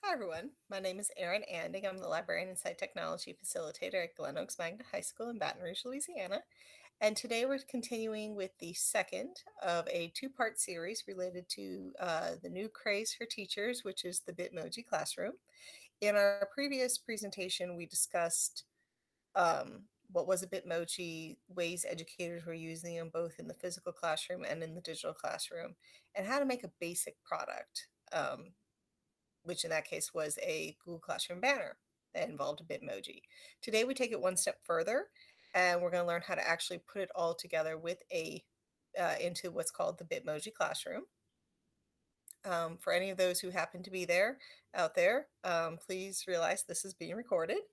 Hi everyone, my name is Erin Anding. I'm the Librarian and Site Technology Facilitator at Glen Oaks Magnet High School in Baton Rouge, Louisiana. And today we're continuing with the second of a two-part series related to the new craze for teachers, which is the Bitmoji Classroom. In our previous presentation, we discussed what was a Bitmoji, ways educators were using them both in the physical classroom and in the digital classroom, and how to make a basic product. Which in that case was a Google Classroom banner that involved a Bitmoji. Today we take it one step further and we're going to learn how to actually put it all together with into what's called the Bitmoji Classroom. For any of those who happen to be out there, please realize this is being recorded.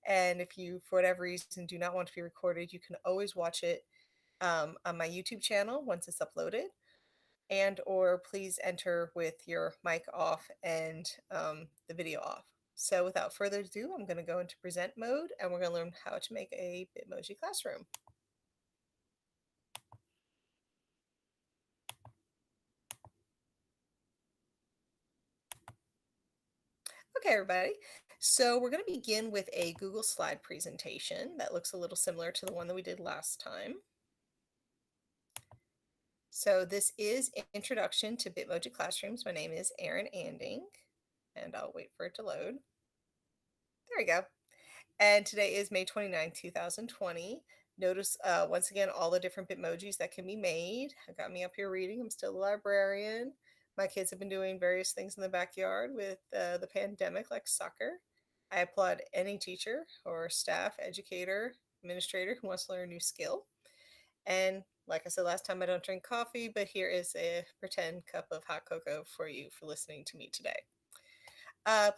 And if you, for whatever reason, do not want to be recorded, you can always watch it on my YouTube channel once it's uploaded, and or please enter with your mic off and the video off. So without further ado, I'm going to go into present mode and we're going to learn how to make a Bitmoji classroom. Okay, everybody. So we're going to begin with a Google slide presentation that looks a little similar to the one that we did last time. So this is Introduction to Bitmoji Classrooms. My name is Erin Anding, and I'll wait for it to load. There we go. And today is May 29, 2020. Notice once again all the different Bitmojis that can be made. I got me up here reading. I'm still a librarian. My kids have been doing various things in the backyard with the pandemic, like soccer. I applaud any teacher or staff, educator, administrator who wants to learn a new skill. And like I said last time, I don't drink coffee, but here is a pretend cup of hot cocoa for you for listening to me today.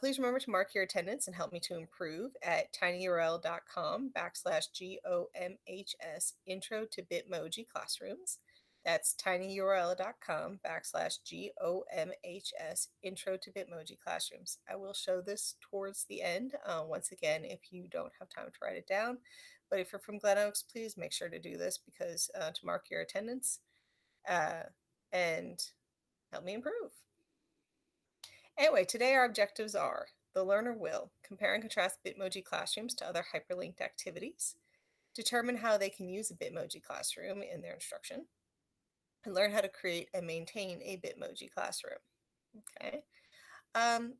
Please remember to mark your attendance and help me to improve at tinyurl.com/GOMHS intro to Bitmoji Classrooms. That's tinyurl.com/GOMHS intro to Bitmoji Classrooms. I will show this towards the end, once again, if you don't have time to write it down. But if you're from Glen Oaks, please make sure to do this because to mark your attendance and help me improve. Anyway, today our objectives are: the learner will compare and contrast Bitmoji classrooms to other hyperlinked activities, determine how they can use a Bitmoji classroom in their instruction, and learn how to create and maintain a Bitmoji classroom. Okay. Um,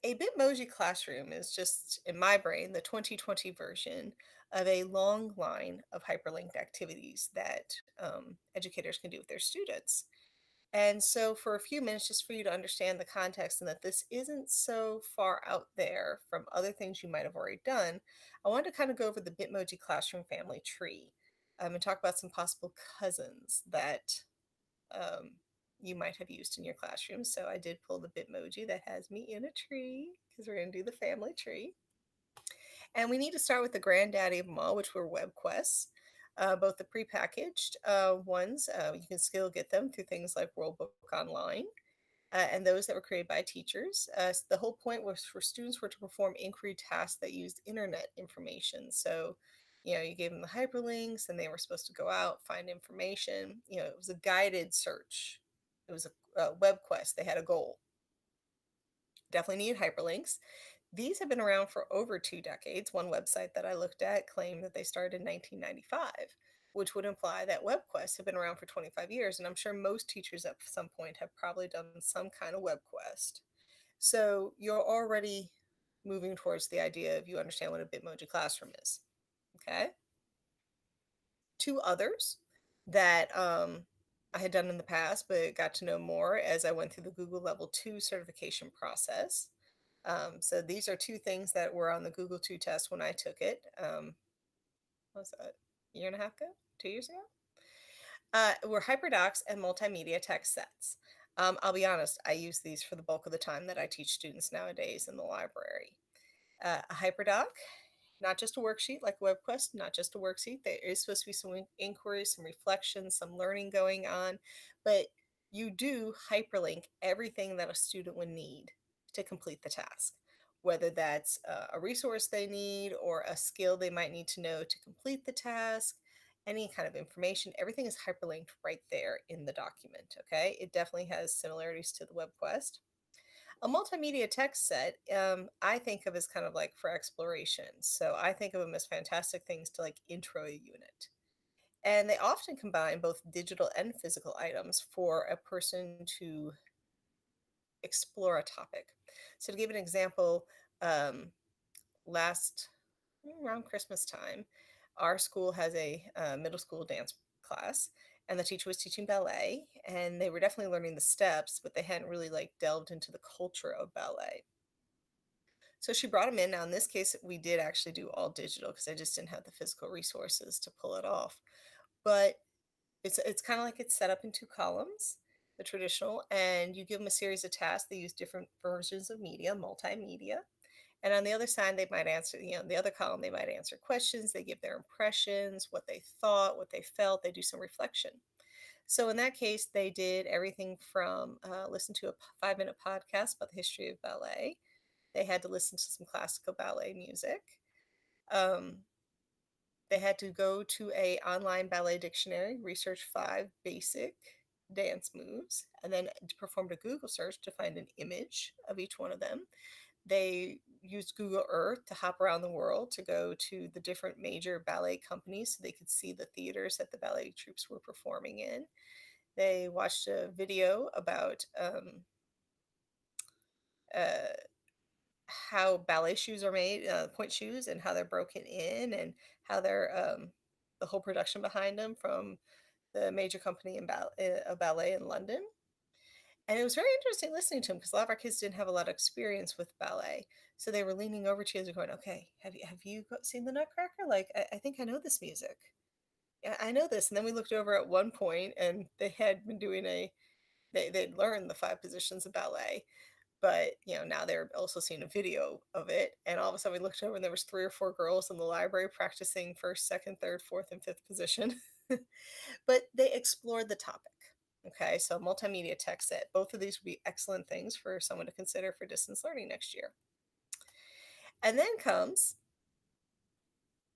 a Bitmoji classroom is just, in my brain, the 2020 version of a long line of hyperlinked activities that educators can do with their students. And so for a few minutes, just for you to understand the context and that this isn't so far out there from other things you might have already done, I wanted to kind of go over the Bitmoji Classroom family tree and talk about some possible cousins that um, you might have used in your classroom. So I did pull the Bitmoji that has me in a tree because we're going to do the family tree. And we need to start with the granddaddy of them all, which were web quests. Both the prepackaged ones, you can still get them through things like Worldbook Online, and those that were created by teachers. The whole point was for students were to perform inquiry tasks that used internet information. So, you gave them the hyperlinks and they were supposed to go out, find information. It was a guided search. It was a web quest. They had a goal. Definitely needed hyperlinks. These have been around for over 2 decades. One website that I looked at claimed that they started in 1995, which would imply that web quests have been around for 25 years. And I'm sure most teachers at some point have probably done some kind of web quest. So you're already moving towards the idea of you understand what a Bitmoji classroom is. Okay. Two others that I had done in the past, but got to know more as I went through the Google Level 2 certification process. So these are two things that were on the Google 2 test when I took it. What was that, a year and a half ago? 2 years ago? Were hyperdocs and multimedia text sets. I'll be honest, I use these for the bulk of the time that I teach students nowadays in the library. A hyperdoc, not just a worksheet like WebQuest, not just a worksheet. There is supposed to be some inquiries, some reflections, some learning going on, but you do hyperlink everything that a student would need to complete the task, whether that's a resource they need or a skill they might need to know to complete the task, any kind of information, everything is hyperlinked right there in the document, okay? It definitely has similarities to the web quest. A multimedia text set, I think of as kind of like for exploration. So I think of them as fantastic things to like intro a unit. And they often combine both digital and physical items for a person to explore a topic. So to give an example, um, last around Christmas time, our school has a middle school dance class, and the teacher was teaching ballet, and they were definitely learning the steps, but they hadn't really like delved into the culture of ballet. So she brought them in. Now, in this case, we did actually do all digital because I just didn't have the physical resources to pull it off. But it's kind of like it's set up in two columns, the traditional, and you give them a series of tasks. They use different versions of media, multimedia. And on the other side, they might answer, the other column, they might answer questions. They give their impressions, what they thought, what they felt. They do some reflection. So in that case, they did everything from listen to a 5-minute podcast about the history of ballet. They had to listen to some classical ballet music. Um, they had to go to a online ballet dictionary, research 5 basic dance moves, and then performed a Google search to find an image of each one of them. They used Google Earth to hop around the world to go to the different major ballet companies so they could see the theaters that the ballet troops were performing in. They watched a video about uh, how ballet shoes are made, point shoes, and how they're broken in, and how they're the whole production behind them from the major company in ballet in London. And it was very interesting listening to him because a lot of our kids didn't have a lot of experience with ballet. So they were leaning over to us and going, "Okay, have you seen the Nutcracker? Like, I think I know this music. Yeah, I know this." And then we looked over at one point, and they had been doing they'd learned the 5 positions of ballet, but now they're also seeing a video of it. And all of a sudden, we looked over, and there was 3 or 4 girls in the library practicing first, second, third, fourth, and fifth position. But they explored the topic. Okay, so multimedia text set. Both of these would be excellent things for someone to consider for distance learning next year. And then comes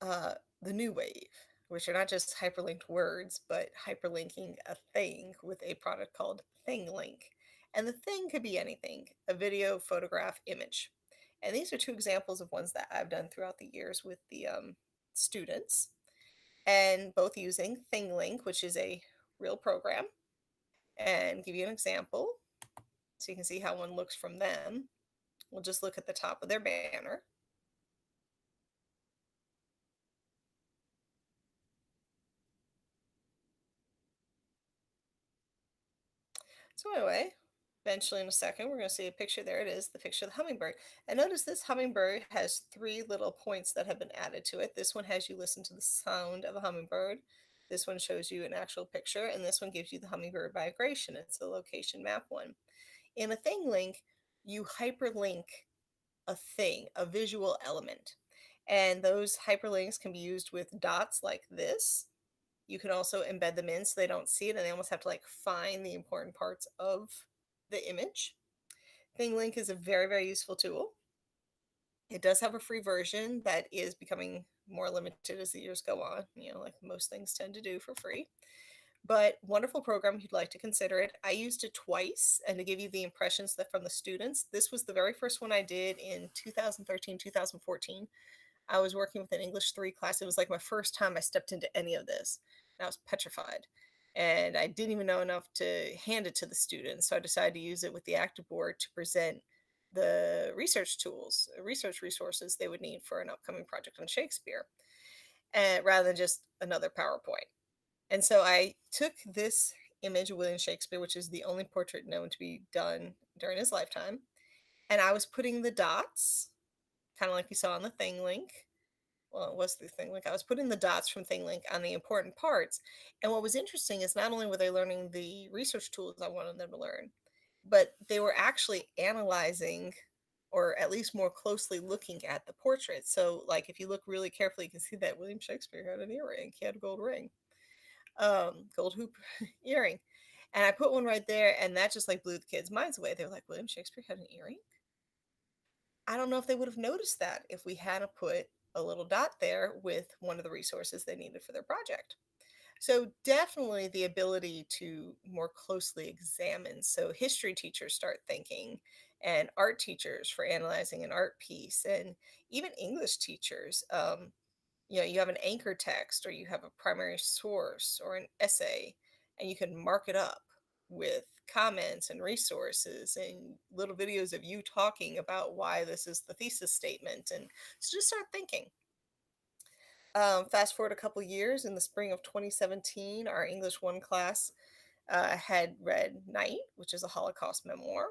uh, the new wave, which are not just hyperlinked words, but hyperlinking a thing with a product called ThingLink. And the thing could be anything: a video, photograph, image. And these are 2 examples of ones that I've done throughout the years with the students, and both using ThingLink, which is a real program. And give you an example so you can see how one looks from them. We'll just look at the top of their banner. So anyway, eventually in a second, we're going to see a picture. There it is, the picture of the hummingbird. And notice this hummingbird has 3 little points that have been added to it. This one has you listen to the sound of a hummingbird. This one shows you an actual picture, and this one gives you the hummingbird migration. It's a location map one. In a thing link, you hyperlink a thing, a visual element. And those hyperlinks can be used with dots like this. You can also embed them in so they don't see it and they almost have to like find the important parts of the image. ThingLink is a very, very useful tool. It does have a free version that is becoming more limited as the years go on, like most things tend to do for free. But wonderful program if you'd like to consider it. I used it twice, and to give you the impressions that from the students, this was the very first one I did in 2013, 2014. I was working with an English 3 class. It was like my first time I stepped into any of this. And I was petrified. And I didn't even know enough to hand it to the students. So I decided to use it with the active board to present the research tools, research resources they would need for an upcoming project on Shakespeare, and rather than just another PowerPoint. And so I took this image of William Shakespeare, which is the only portrait known to be done during his lifetime, and I was putting the dots, kind of like you saw on the thing link. Well, it was the thing link. I was putting the dots from ThingLink on the important parts. And what was interesting is not only were they learning the research tools I wanted them to learn, but they were actually analyzing, or at least more closely looking at the portrait. So, like, if you look really carefully, you can see that William Shakespeare had an earring. He had a gold ring, gold hoop earring. And I put one right there, and that just like blew the kids' minds away. They were like, William Shakespeare had an earring? I don't know if they would have noticed that if we hadn't put a little dot there with one of the resources they needed for their project. So definitely the ability to more closely examine. So history teachers start thinking, and art teachers for analyzing an art piece, and even English teachers. You have an anchor text or you have a primary source or an essay, and you can mark it up with comments and resources and little videos of you talking about why this is the thesis statement. And so just start thinking. Fast forward a couple years, in the spring of 2017, our English 1 class had read Night, which is a Holocaust memoir.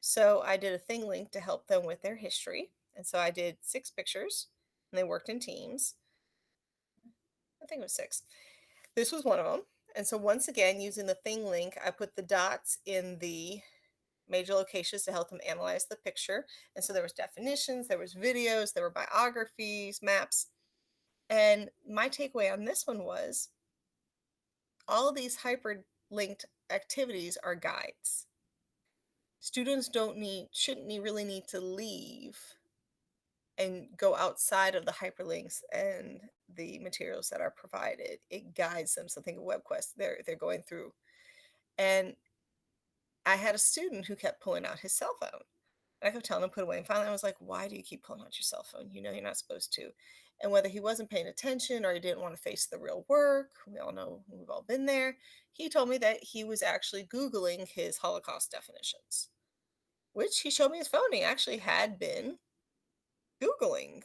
So I did a thing link to help them with their history. And so I did 6 pictures, and they worked in teams. I think it was 6. This was one of them. And so once again, using the thing link, I put the dots in the major locations to help them analyze the picture. And so there was definitions, there was videos, there were biographies, maps. And my takeaway on this one was all of these hyperlinked activities are guides. Students shouldn't really need to leave and go outside of the hyperlinks and the materials that are provided. It guides them. So think of WebQuest. They're going through. And I had a student who kept pulling out his cell phone. And I kept telling him to put it away. And finally I was like, why do you keep pulling out your cell phone? You know you're not supposed to. And whether he wasn't paying attention or he didn't want to face the real work, we all know we've all been there. He told me that he was actually Googling his Holocaust definitions, which he showed me his phone. He actually had been Googling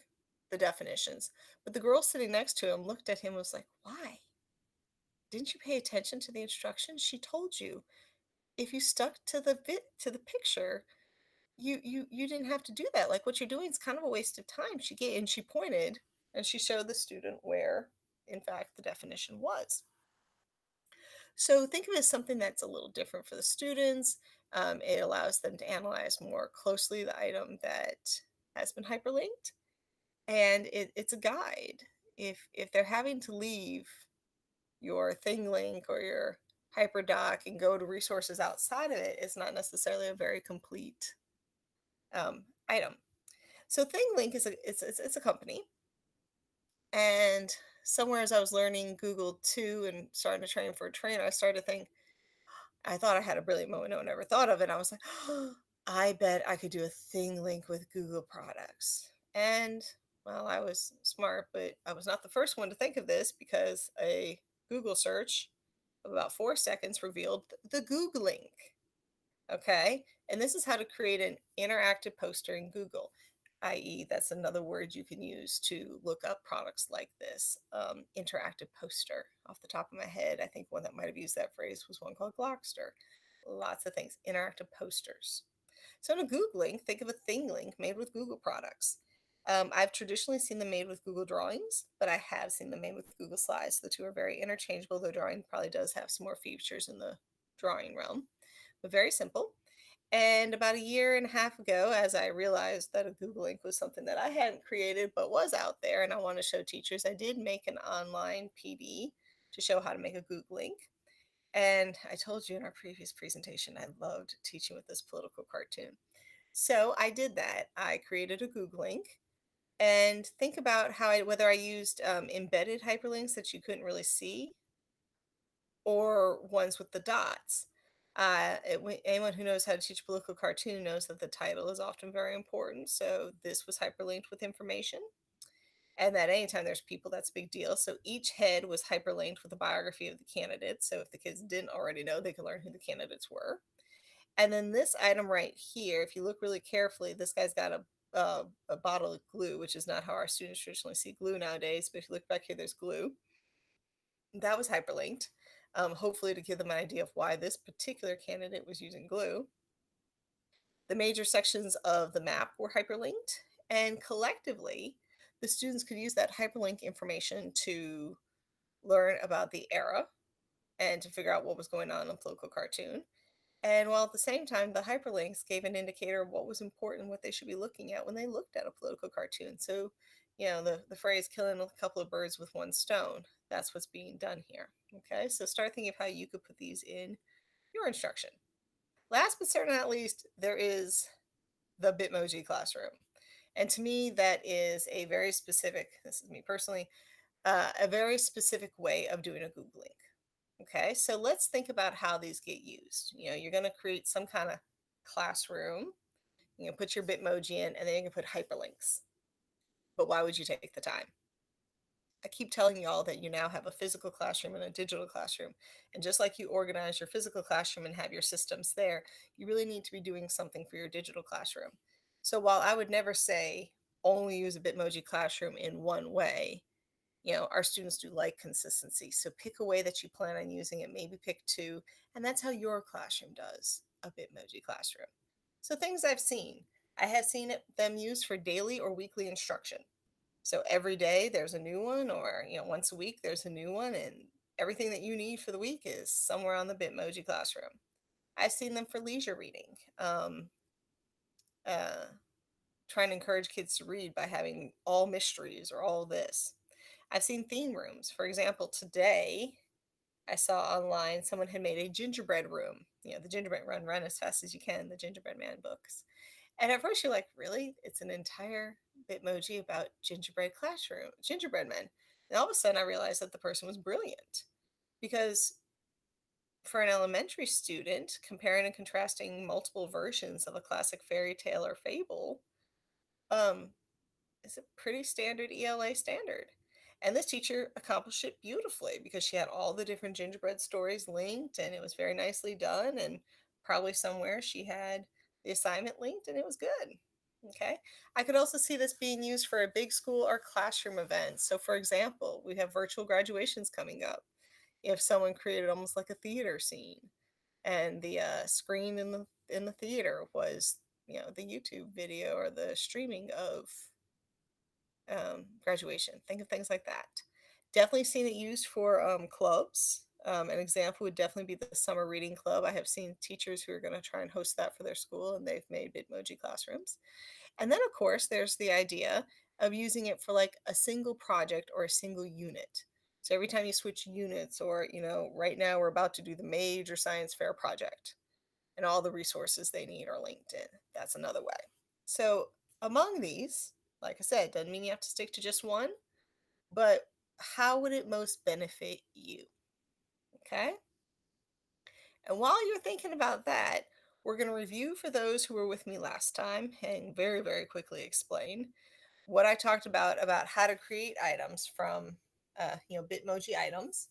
the definitions. But the girl sitting next to him looked at him and was like, why? Didn't you pay attention to the instructions? She told you. If you stuck to the picture, you didn't have to do that. Like what you're doing is kind of a waste of time. She pointed and she showed the student where, in fact, the definition was. So think of it as something that's a little different for the students. It allows them to analyze more closely the item that has been hyperlinked, and it's a guide. If they're having to leave your thing link or your hyperdoc and go to resources outside of it, it's not necessarily a very complete item. So ThingLink is it's a company, and somewhere as I was learning Google too and starting to train for a trainer, I started to think, I thought I had a brilliant moment no one ever thought of it. I was like, oh, I bet I could do a thing link with Google products. And well, I was smart, but I was not the first one to think of this because a Google search of about 4 seconds revealed the Google link. Okay. And this is how to create an interactive poster in Google, i.e., that's another word you can use to look up products like this. Interactive poster. Off the top of my head, I think one that might have used that phrase was one called Glockster. Lots of things. Interactive posters. So in a Google link, think of a thing link made with Google products. I've traditionally seen them made with Google Drawings, but I have seen them made with Google Slides. The two are very interchangeable, though drawing probably does have some more features in the drawing realm, but very simple. And about a year and a half ago, as I realized that a Google link was something that I hadn't created but was out there and I want to show teachers, I did make an online PD to show how to make a Google link. And I told you in our previous presentation, I loved teaching with this political cartoon. So I did that. I created a Google link, and think about whether I used embedded hyperlinks that you couldn't really see or ones with the dots. Anyone who knows how to teach political cartoon knows that the title is often very important. So this was hyperlinked with information, and that anytime there's people, that's a big deal. So each head was hyperlinked with a biography of the candidates. So if the kids didn't already know, they could learn who the candidates were. And then this item right here, if you look really carefully, this guy's got a bottle of glue, which is not how our students traditionally see glue nowadays. But if you look back here, there's glue. That was hyperlinked, hopefully to give them an idea of why this particular candidate was using glue. The major sections of the map were hyperlinked, and collectively, the students could use that hyperlink information to learn about the era and to figure out what was going on in the political cartoon. And while at the same time, the hyperlinks gave an indicator of what was important, what they should be looking at when they looked at a political cartoon. So, the phrase killing a couple of birds with one stone, that's what's being done here. Okay, so start thinking of how you could put these in your instruction. Last but certainly not least, there is the Bitmoji Classroom. And to me, that is a very specific, this is me personally, a very specific way of doing a Google link. Okay, so let's think about how these get used. You're going to create some kind of classroom. put your Bitmoji in, and then you can put hyperlinks. But why would you take the time? I keep telling y'all that you now have a physical classroom and a digital classroom. And just like you organize your physical classroom and have your systems there, you really need to be doing something for your digital classroom. So while I would never say only use a Bitmoji classroom in one way, our students do like consistency. So pick a way that you plan on using it, maybe pick two, and that's how your classroom does a Bitmoji classroom. So things I've seen. I have seen them used for daily or weekly instruction. So every day there's a new one, or once a week there's a new one, and everything that you need for the week is somewhere on the Bitmoji classroom. I've seen them for leisure reading, uh, trying to encourage kids to read by having all mysteries or all this. I've seen theme rooms. For example, today I saw online someone had made a gingerbread room. The gingerbread run as fast as you can, the gingerbread man books. And at first you're like, really? It's an entire Bitmoji about gingerbread men. And all of a sudden I realized that the person was brilliant because for an elementary student, comparing and contrasting multiple versions of a classic fairy tale or fable, um, is a pretty standard ELA standard. And this teacher accomplished it beautifully because she had all the different gingerbread stories linked and it was very nicely done. And probably somewhere she had the assignment linked and it was good. Okay. I could also see this being used for a big school or classroom event. So, for example, we have virtual graduations coming up. If someone created almost like a theater scene, and the screen in the theater was the YouTube video or the streaming of graduation. Think of things like that. Definitely seen it used for clubs. An example would definitely be the summer reading club. I have seen teachers who are going to try and host that for their school, and they've made Bitmoji classrooms. And then, of course, there's the idea of using it for like a single project or a single unit. So every time you switch units, or, right now we're about to do the major science fair project, and all the resources they need are linked in. That's another way. So among these, like I said, doesn't mean you have to stick to just one, but how would it most benefit you? Okay. And while you're thinking about that, we're going to review for those who were with me last time and very, very quickly explain what I talked about how to create items from, Bitmoji items.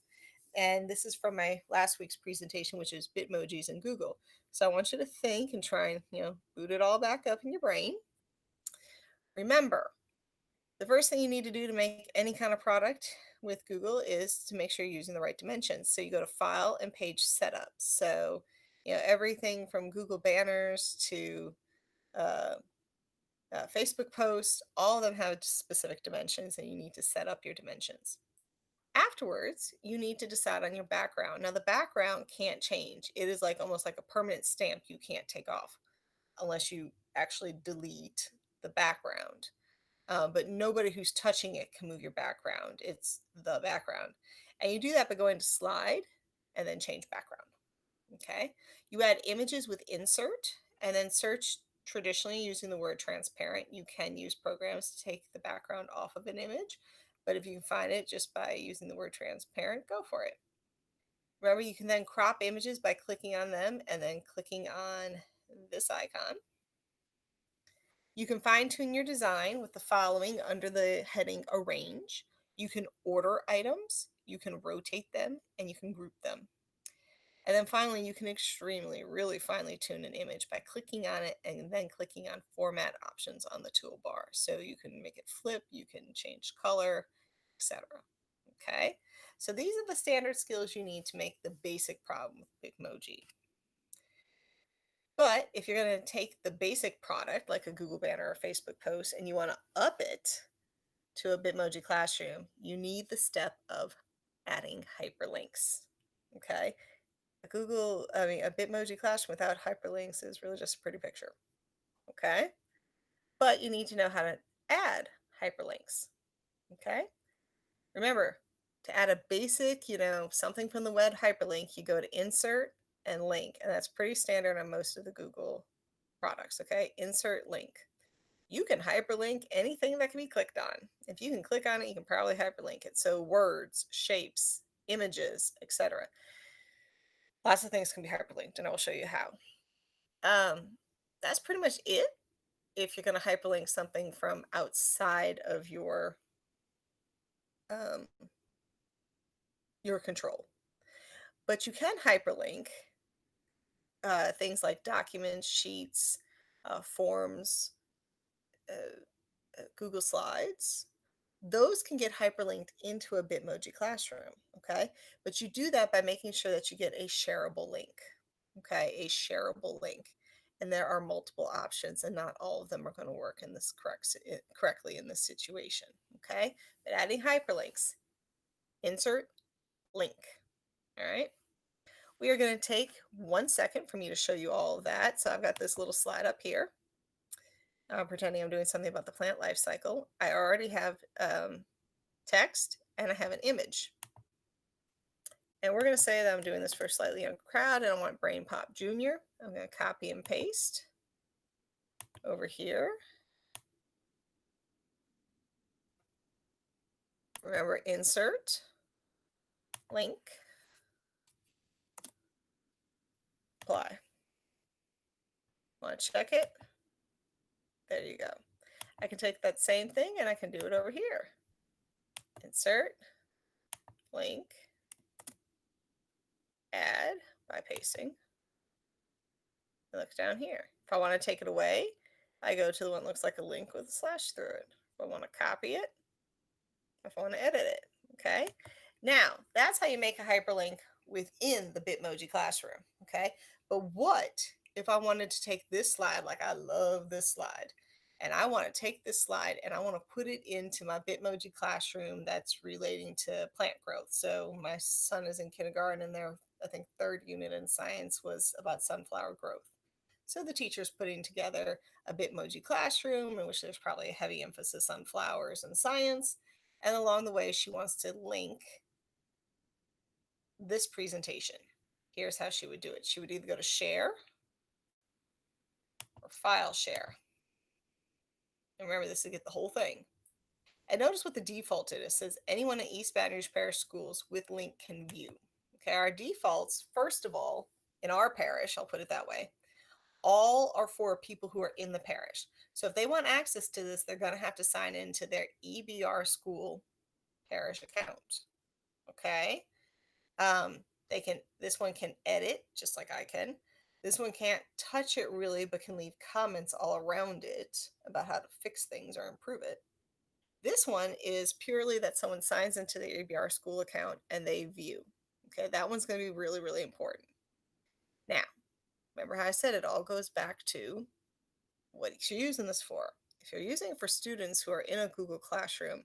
And this is from my last week's presentation, which is Bitmojis and Google. So I want you to think and try and, boot it all back up in your brain. Remember, the first thing you need to do to make any kind of product with Google is to make sure you're using the right dimensions. So you go to File and Page Setup. So, everything from Google banners to uh, Facebook posts, all of them have specific dimensions, and you need to set up your dimensions. Afterwards, you need to decide on your background. Now, the background can't change. It is like almost like a permanent stamp you can't take off unless you actually delete the background. But nobody who's touching it can move your background. It's the background. And you do that by going to Slide and then Change Background. Okay. You add images with Insert and then search traditionally using the word transparent. You can use programs to take the background off of an image, but if you can find it just by using the word transparent, go for it. Remember, you can then crop images by clicking on them and then clicking on this icon. You can fine tune your design with the following under the heading Arrange. You can order items, you can rotate them, and you can group them. And then finally, you can extremely, really finely tune an image by clicking on it and then clicking on Format options on the toolbar. So you can make it flip, you can change color, etc. Okay, so these are the standard skills you need to make the basic problem with Bitmoji. But if you're going to take the basic product, like a Google banner or Facebook post, and you want to up it to a Bitmoji classroom, you need the step of adding hyperlinks. Okay. A Bitmoji classroom without hyperlinks is really just a pretty picture. Okay. But you need to know how to add hyperlinks. Okay. Remember, to add a basic, something from the web hyperlink, you go to Insert and Link. And that's pretty standard on most of the Google products. Okay. Insert link. You can hyperlink anything that can be clicked on. If you can click on it, you can probably hyperlink it. So words, shapes, images, etc. Lots of things can be hyperlinked, and I will show you how. That's pretty much it. if you're going to hyperlink something from outside of um, your control. But you can hyperlink things like documents, sheets, forms, Google Slides. Those can get hyperlinked into a Bitmoji Classroom, okay? But you do that by making sure that you get a shareable link, okay? A shareable link. And there are multiple options, and not all of them are going to work in this correctly in this situation, okay? But adding hyperlinks, insert link, all right? We are going to take 1 second for me to show you all of that. So I've got this little slide up here. Pretending I'm doing something about the plant life cycle. I already have text and I have an image. And we're going to say that I'm doing this for a slightly younger crowd and I want Brain Pop Jr. I'm going to copy and paste over here. Remember, insert, link, apply. Want to check it? There you go. I can take that same thing and I can do it over here. Insert, link, add by pasting. Look down here. If I want to take it away, I go to the one that looks like a link with a slash through it. If I want to copy it, if I want to edit it, okay? Now, that's how you make a hyperlink within the Bitmoji Classroom, okay? But what if I wanted to take this slide, like I love this slide, and I want to take this slide and I want to put it into my Bitmoji Classroom that's relating to plant growth. So my son is in kindergarten and their, I think, third unit in science was about sunflower growth. So the teacher's putting together a Bitmoji Classroom in which there's probably a heavy emphasis on flowers and science. And along the way, she wants to link this presentation. Here's how she would do it. She would either go to share or file share. And remember, this is to get the whole thing. And notice what the default is. It says anyone at East Baton Rouge Parish Schools with link can view. Okay, our defaults, first of all, in our parish, I'll put it that way, all are for people who are in the parish. So if they want access to this, they're going to have to sign into their EBR school parish account. Okay. They can, this one can edit just like I can. This one can't touch it really, but can leave comments all around it about how to fix things or improve it. This one is purely that someone signs into their EBR school account and they view. Okay, that one's going to be really, really important. Now, remember how I said it all goes back to what you're using this for. If you're using it for students who are in a Google Classroom,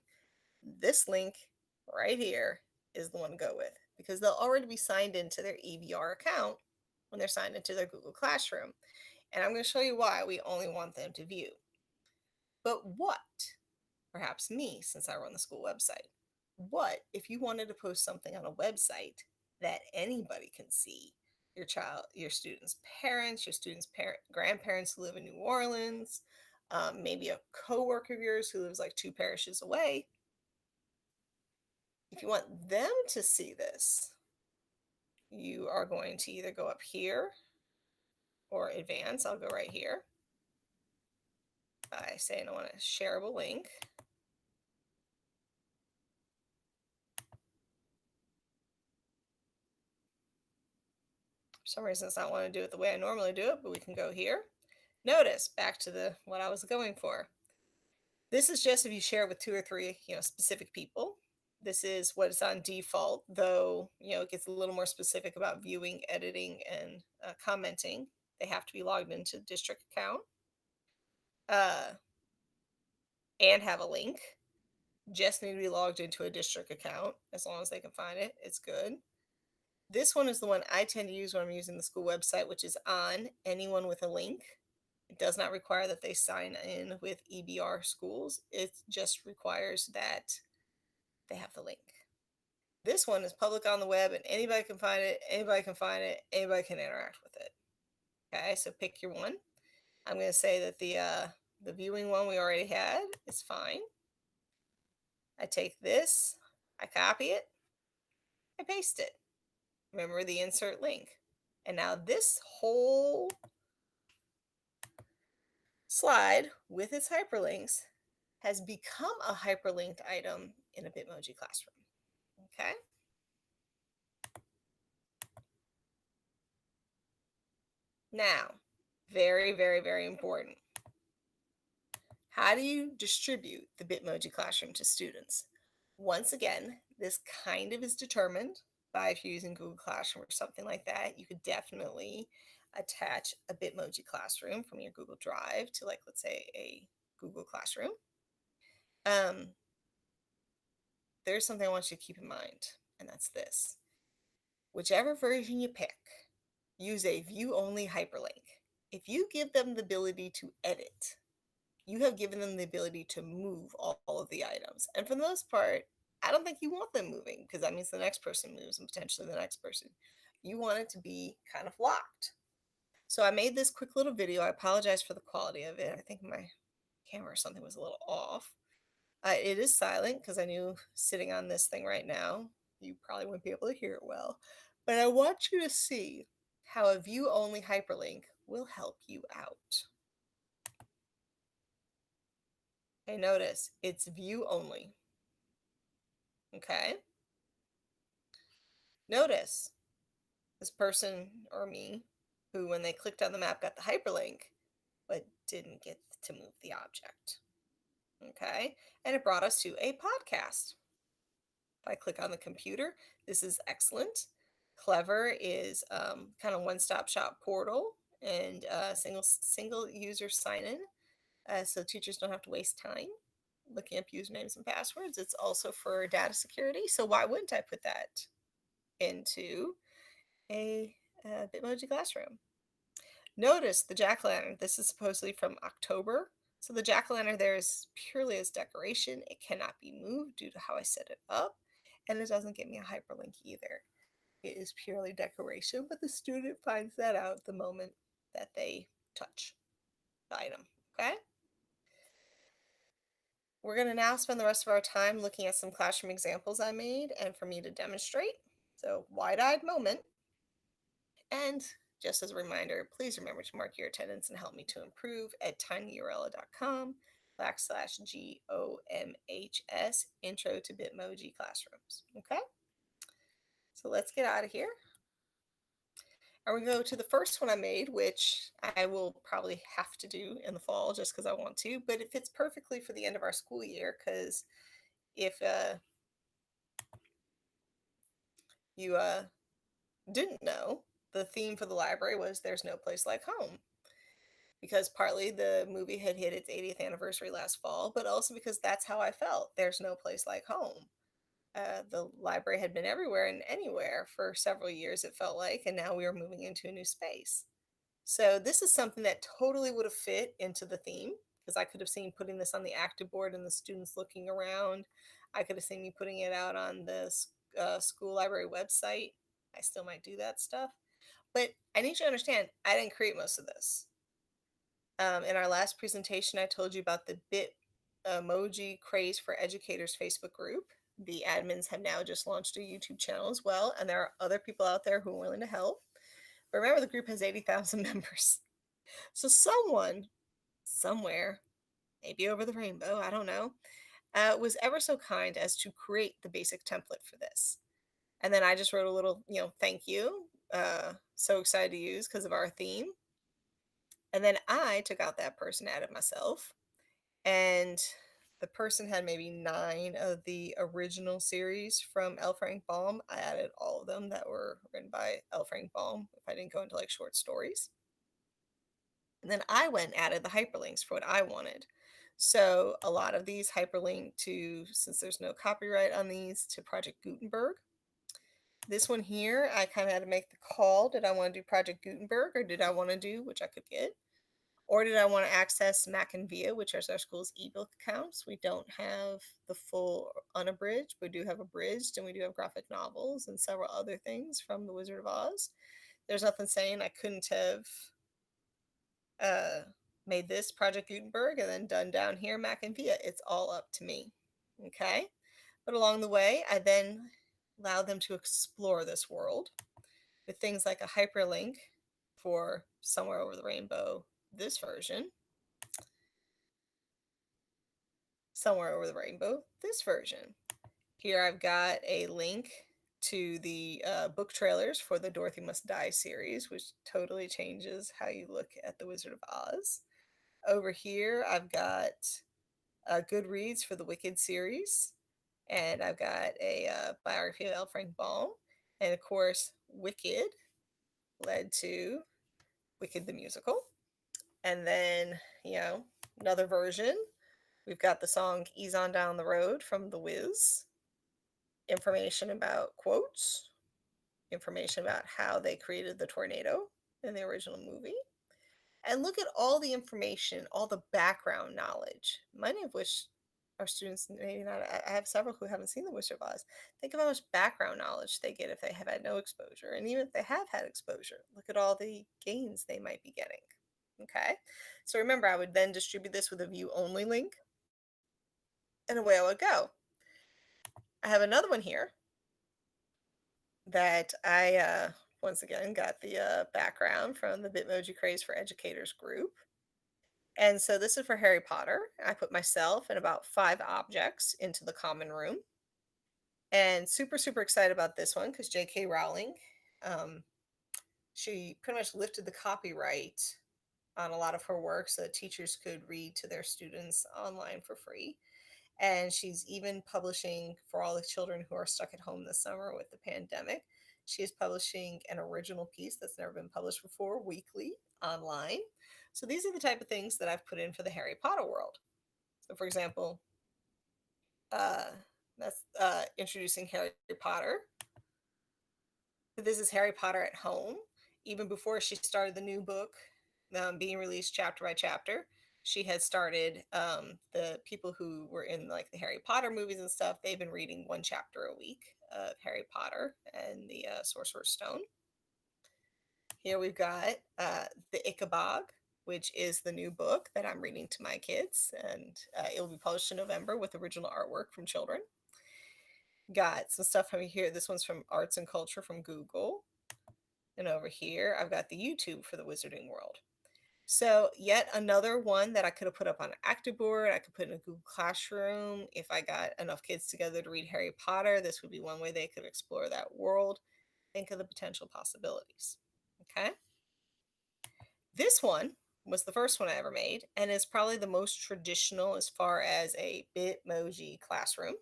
this link right here is the one to go with because they'll already be signed into their EBR account when they're signed into their Google Classroom. And I'm going to show you why we only want them to view. But what, perhaps me, since I run the school website, what if you wanted to post something on a website that anybody can see? Your child, your student's parents, your student's grandparents who live in New Orleans, maybe a coworker of yours who lives like 2 parishes away. If you want them to see this, you are going to either go up here or advance. I'll go right here by saying I want a shareable link. For some reason, it's not wanting to do it the way I normally do it, but we can go here. Notice, back to what I was going for. This is just if you share it with 2 or 3, specific people. This is what is on default, though, it gets a little more specific about viewing, editing, and commenting. They have to be logged into district account and have a link. Just need to be logged into a district account. As long as they can find it, it's good. This one is the one I tend to use when I'm using the school website, which is on anyone with a link. It does not require that they sign in with EBR schools. It just requires that they have the link. This one is public on the web and anybody can find it, anybody can find it, anybody can interact with it. Okay, so pick your one. I'm going to say that the viewing one we already had is fine. I take this, I copy it, I paste it. Remember the insert link. And now this whole slide with its hyperlinks has become a hyperlinked item in a Bitmoji classroom. Okay. Now, very, very, very important. How do you distribute the Bitmoji Classroom to students? Once again, this kind of is determined by if you're using Google Classroom or something like that. You could definitely attach a Bitmoji Classroom from your Google Drive to, like, let's say a Google Classroom. There's something I want you to keep in mind, and that's this. Whichever version you pick, use a view-only hyperlink. If you give them the ability to edit, you have given them the ability to move all of the items. And for the most part, I don't think you want them moving because that means the next person moves and potentially the next person. You want it to be kind of locked. So I made this quick little video. I apologize for the quality of it. I think my camera or something was a little off. It is silent because I knew sitting on this thing right now, you probably wouldn't be able to hear it well. But I want you to see how a view-only hyperlink will help you out. Okay, notice it's view only. Okay. Notice this person or me who, when they clicked on the map, got the hyperlink, but didn't get to move the object. Okay. And it brought us to a podcast. If I click on the computer, this is excellent. Clever is kind of one-stop shop portal and single user sign-in, so teachers don't have to waste time looking up usernames and passwords. It's also for data security, so why wouldn't I put that into a Bitmoji Classroom? Notice the jack-o'-lantern. This is supposedly from October. So the jack-o'-lantern there is purely as decoration. It cannot be moved due to how I set it up. And it doesn't give me a hyperlink either. It is purely decoration, but the student finds that out the moment that they touch the item. Okay? We're going to now spend the rest of our time looking at some classroom examples I made and for me to demonstrate. So wide-eyed moment. And just as a reminder, please remember to mark your attendance and help me to improve at tinyurl.com/GOMHS Intro to Bitmoji Classrooms. Okay? So let's get out of here. And we go to the first one I made, which I will probably have to do in the fall just because I want to, but it fits perfectly for the end of our school year because if you didn't know, the theme for the library was There's No Place Like Home. Because partly the movie had hit its 80th anniversary last fall, but also because that's how I felt. There's no place like home. The library had been everywhere and anywhere for several years, it felt like, and now we were moving into a new space. So this is something that totally would have fit into the theme because I could have seen putting this on the active board and the students looking around. I could have seen me putting it out on the school library website. I still might do that stuff. But I need you to understand, I didn't create most of this. In our last presentation, I told you about the Bitmoji Craze for Educators Facebook group. The admins have now just launched a YouTube channel as well, and there are other people out there who are willing to help. But remember, the group has 80,000 members. So someone, somewhere, maybe over the rainbow, I don't know, was ever so kind as to create the basic template for this. And then I just wrote a little, thank you. So excited to use because of our theme. And then I took out that person, added myself, and the person had maybe 9 of the original series from L. Frank Baum. I added all of them that were written by L. Frank Baum if I didn't go into like short stories. And then I went and added the hyperlinks for what I wanted. So a lot of these hyperlink to, since there's no copyright on these, to Project Gutenberg. This one here, I kind of had to make the call. Did I want to do Project Gutenberg or did I want to do, which I could get, or did I want to access Mac and Via, which is our school's ebook accounts? We don't have the full unabridged, but we do have abridged, and we do have graphic novels and several other things from The Wizard of Oz. There's nothing saying I couldn't have made this Project Gutenberg and then done down here Mac and Via. It's all up to me. Okay. But along the way, I then allowed them to explore this world with things like a hyperlink for Somewhere Over the Rainbow, this version, Somewhere Over the Rainbow, this version. Here I've got a link to the book trailers for the Dorothy Must Die series, which totally changes how you look at the Wizard of Oz. Over here, I've got Goodreads for the Wicked series, and I've got a biography of L. Frank Baum, and of course, Wicked led to Wicked the Musical. And then, another version. We've got the song Ease On Down the Road from The Wiz, information about quotes, information about how they created the tornado in the original movie. And look at all the information, all the background knowledge, many of which our students maybe not. I have several who haven't seen The Wizard of Oz. Think of how much background knowledge they get if they have had no exposure. And even if they have had exposure, look at all the gains they might be getting. Okay. So remember, I would then distribute this with a view only link, and away I would go. I have another one here that I, once again, got the background from the Bitmoji Craze for Educators group. And so this is for Harry Potter. I put myself and about 5 objects into the common room. And super, super excited about this one because J.K. Rowling, um, she pretty much lifted the copyright on a lot of her work so that teachers could read to their students online for free. And she's even publishing for all the children who are stuck at home this summer with the pandemic. She is publishing an original piece that's never been published before weekly online. So these are the type of things that I've put in for the Harry Potter world. So, for example, uh, that's introducing Harry Potter. This is Harry Potter at home. Even before she started the new book being released chapter by chapter, she had started the people who were in like the Harry Potter movies and stuff. They've been reading 1 chapter a week of Harry Potter and the Sorcerer's Stone. Here we've got the Ichabod, which is the new book that I'm reading to my kids, and it will be published in November with original artwork from children. Got some stuff from here. This one's from Arts and Culture from Google. And over here, I've got the YouTube for the Wizarding World. So yet another one that I could have put up on an active board. I could put in a Google Classroom. If I got enough kids together to read Harry Potter, this would be one way they could explore that world. Think of the potential possibilities. Okay. This one was the first one I ever made and is probably the most traditional as far as a Bitmoji Classroom.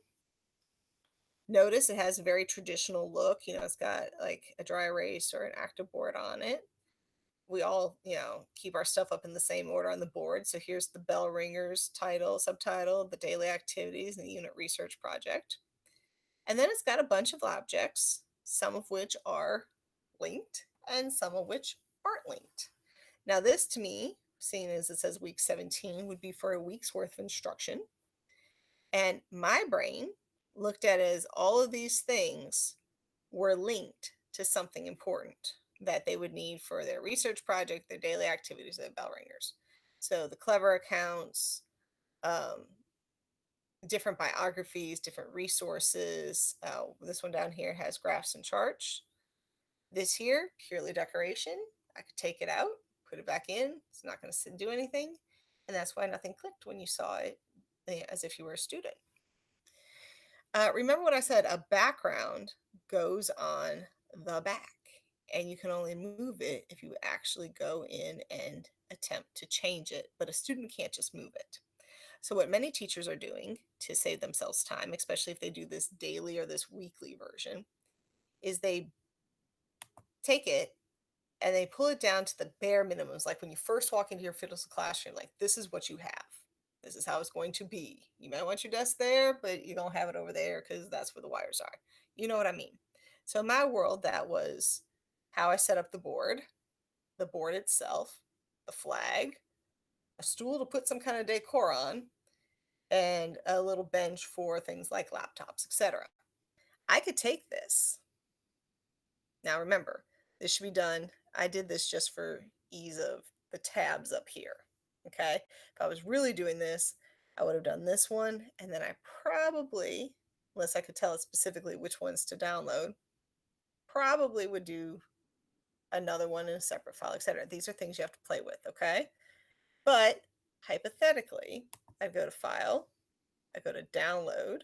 Notice it has a very traditional look. It's got like a dry erase or an active board on it. We all, keep our stuff up in the same order on the board. So here's the Bellringers subtitle, the daily activities, and the unit research project. And then it's got a bunch of objects, some of which are linked and some of which aren't linked. Now this to me, seeing as it says week 17, would be for a week's worth of instruction. And my brain looked at it as all of these things were linked to something important that they would need for their research project, their daily activities at Bellringers. So the clever accounts, different biographies, different resources. This one down here has graphs and charts. This here, purely decoration. I could take it out, put it back in. It's not going to do anything. And that's why nothing clicked when you saw it as if you were a student. Remember what I said, a background goes on the back, and you can only move it if you actually go in and attempt to change it, but a student can't just move it. So what many teachers are doing to save themselves time, especially if they do this daily or this weekly version, is they take it and they pull it down to the bare minimums. Like when you first walk into your physical classroom, like this is what you have. This is how it's going to be. You might want your desk there, but you don't have it over there because that's where the wires are. You know what I mean? So in my world, that was how I set up the board itself, the flag, a stool to put some kind of decor on, and a little bench for things like laptops, etc. I could take this. Now remember, this should be done. I did this just for ease of the tabs up here. Okay. If I was really doing this, I would have done this one. And then I probably, unless I could tell it specifically which ones to download, probably would do another one in a separate file, etc. These are things you have to play with. Okay. But hypothetically, I'd go to File, I go to Download.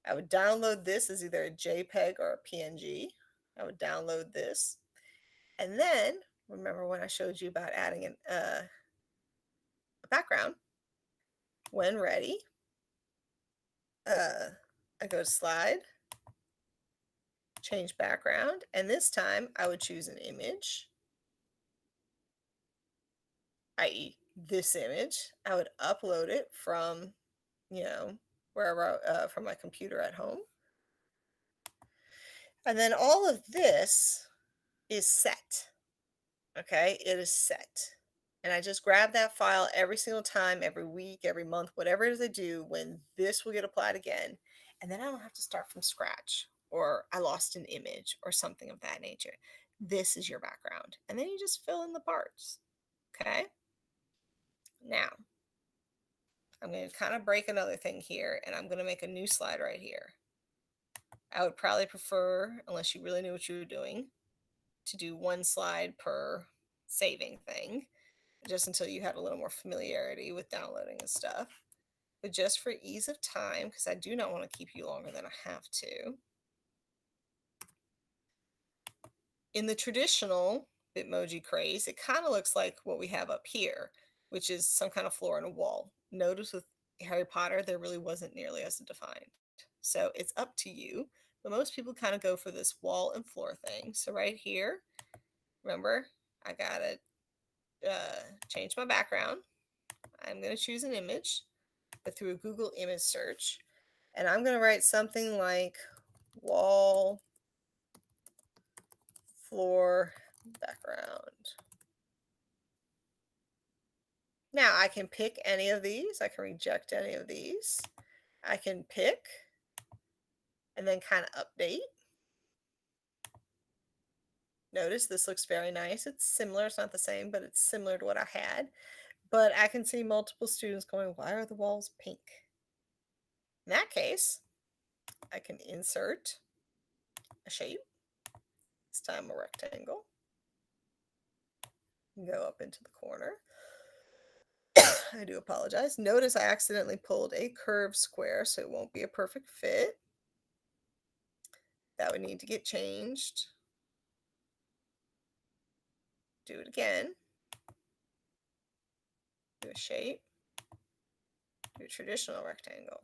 I would download this as either a JPEG or a PNG. I would download this. And then, remember when I showed you about adding a background? When ready, I go to Slide, change background, and this time I would choose an image, i.e. this image. I would upload it from, wherever, from my computer at home. And then all of this is set. Okay, it is set. And I just grab that file every single time, every week, every month, whatever it is I do, when this will get applied again. And then I don't have to start from scratch, or I lost an image or something of that nature. This is your background. And then you just fill in the parts. Okay. Now, I'm going to kind of break another thing here, and I'm going to make a new slide right here. I would probably prefer, unless you really knew what you were doing, to do one slide per saving thing, just until you had a little more familiarity with downloading and stuff. But just for ease of time, because I do not want to keep you longer than I have to, in the traditional Bitmoji craze, it kind of looks like what we have up here, which is some kind of floor and a wall. Notice with Harry Potter, there really wasn't nearly as defined. So it's up to you, but most people kind of go for this wall and floor thing. So right here, remember, I gotta change my background. I'm going to choose an image, but through a Google image search, and I'm going to write something like wall, floor, background. Now I can pick any of these. I can reject any of these. I can pick and then kind of update. Notice this looks very nice. It's similar. It's not the same, but it's similar to what I had. But I can see multiple students going, why are the walls pink? In that case, I can insert a shape. This time a rectangle. Go up into the corner. I do apologize. Notice I accidentally pulled a curved square, so it won't be a perfect fit. That would need to get changed. Do it again. Do a shape. Do a traditional rectangle.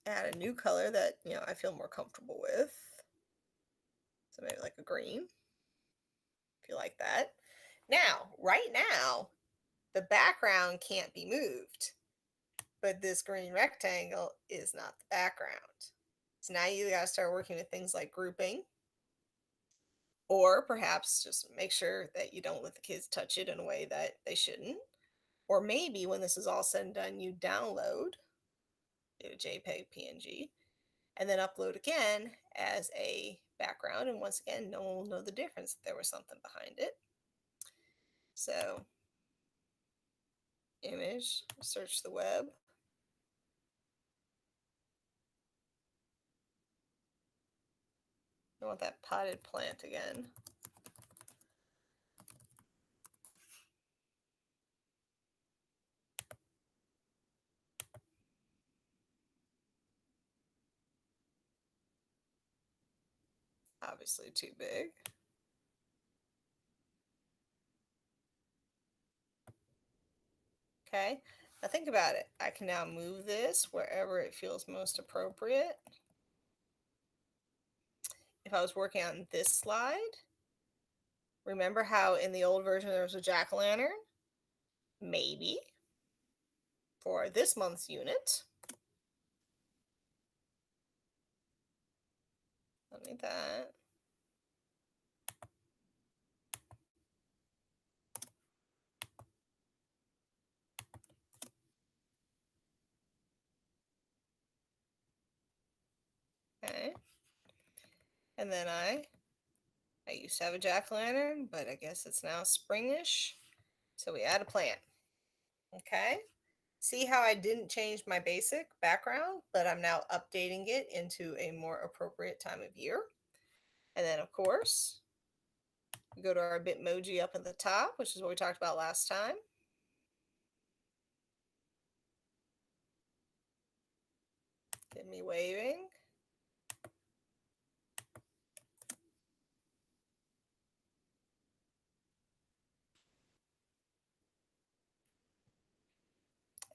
Add a new color that, I feel more comfortable with. So maybe like a green, if you like that. Now, right now, the background can't be moved, but this green rectangle is not the background. So now you gotta start working with things like grouping, or perhaps just make sure that you don't let the kids touch it in a way that they shouldn't. Or maybe when this is all said and done, you download a JPEG, PNG, and then upload again as a background. And once again, no one will know the difference if there was something behind it. So, image, search the web. I want that potted plant again. Obviously too big. Okay, now think about it. I can now move this wherever it feels most appropriate. If I was working on this slide, remember how in the old version there was a jack-o'-lantern? Maybe for this month's unit. Let me that. Okay. And then I used to have a jack-o'-lantern, but I guess it's now springish. So we add a plant. Okay. See how I didn't change my basic background, but I'm now updating it into a more appropriate time of year. And then, of course, we go to our Bitmoji up at the top, which is what we talked about last time. Get me waving.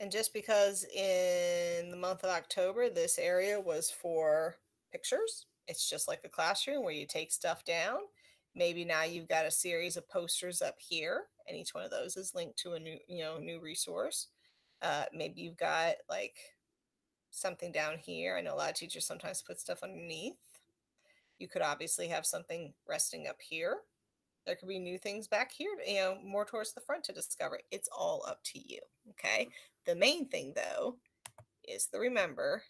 And just because in the month of October, this area was for pictures, it's just like a classroom where you take stuff down. Maybe now you've got a series of posters up here, and each one of those is linked to a new resource. Maybe you've got like something down here. I know a lot of teachers sometimes put stuff underneath. You could obviously have something resting up here. There could be new things back here, more towards the front to discover. It's all up to you. Okay. The main thing though is the remember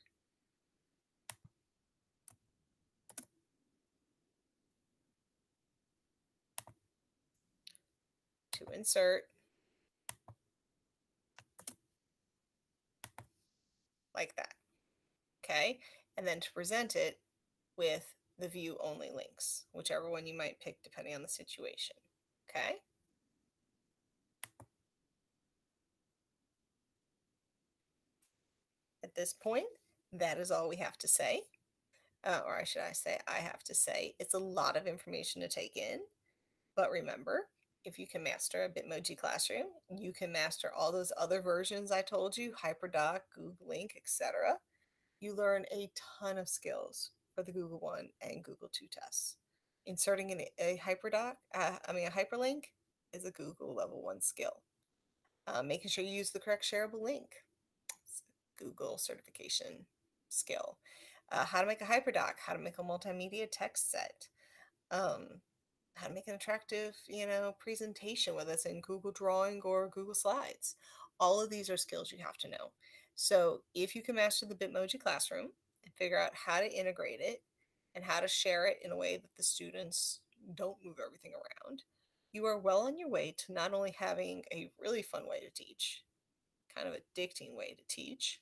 to insert like that. Okay. And then to present it with the view only links, whichever one you might pick depending on the situation. Okay. At this point, that is all we have to say. Or should I say, I have to say, it's a lot of information to take in. But remember, if you can master a Bitmoji Classroom, you can master all those other versions I told you, HyperDoc, Google Link, etc. You learn a ton of skills for the Google One and Google Two tests. Inserting a a hyperlink is a Google level 1 skill. Making sure you use the correct shareable link, Google certification skill. How to make a hyperdoc, how to make a multimedia text set, um, how to make an attractive, presentation, whether it's in Google Drawing or Google Slides. All of these are skills you have to know. So if you can master the Bitmoji Classroom and figure out how to integrate it and how to share it in a way that the students don't move everything around, you are well on your way to not only having a really fun way to teach, kind of addicting way to teach,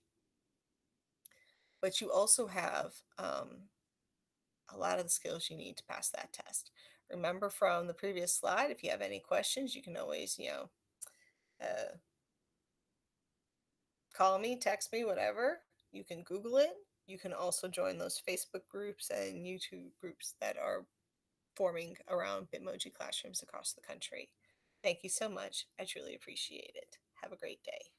but you also have a lot of the skills you need to pass that test. Remember from the previous slide, if you have any questions, you can always, uh, call me, text me, whatever. You can Google it. You can also join those Facebook groups and YouTube groups that are forming around Bitmoji classrooms across the country. Thank you so much. I truly appreciate it. Have a great day.